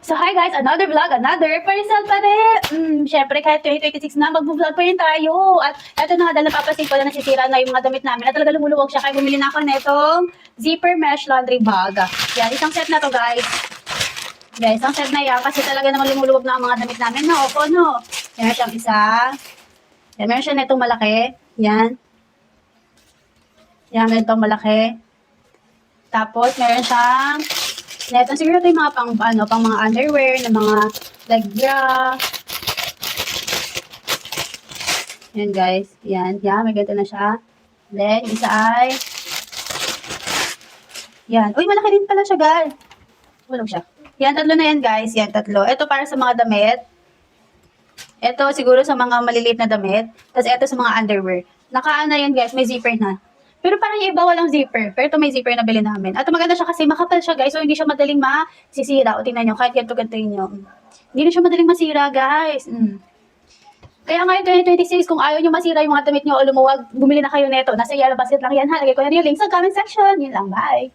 So hi guys, another vlog, another parcel pa rin. Syempre kahit 2026 na, mag-vlog pa rin tayo. At eto na, dahil napapansin ko na nasisira na yung mga damit namin at talaga lumuluwag siya. Kaya bumili na ako netong zipper mesh laundry bag. Yan, isang set na to guys. Yan, isang set na yan kasi talaga naman lumuluwag na ang mga damit namin. No, opo, no. Meron siyang isa. Yan, meron siya netong malaki. Yan. Yan, netong malaki. Tapos meron siyang neto, siguro ito yung mga pang mga underwear, na mga leg bra. Yan guys. Yan. Yan. May ganito na siya. Then, isa ay yan. Uy, malaki din pala siya, guys. Walang siya. Yan, tatlo na yan, guys. Yan, tatlo. Ito para sa mga damit. Ito siguro sa mga maliliit na damit. Tapos ito sa mga underwear. Nakaano yan, guys. May zipper na. Pero parang yung iba walang zipper. Pero ito may zipper na bilhin namin. At maganda siya kasi makapal siya guys. So hindi siya madaling masisira. O tingnan nyo, kahit ganito-ganito nyo. Hindi na siya madaling masira guys. Kaya ngayon 2026, kung ayaw nyo masira yung mga damit nyo o lumuwag, bumili na kayo neto. Nasa Yellow Basket lang yan ha. Lagay ko na yung link sa comment section. Yun lang, bye.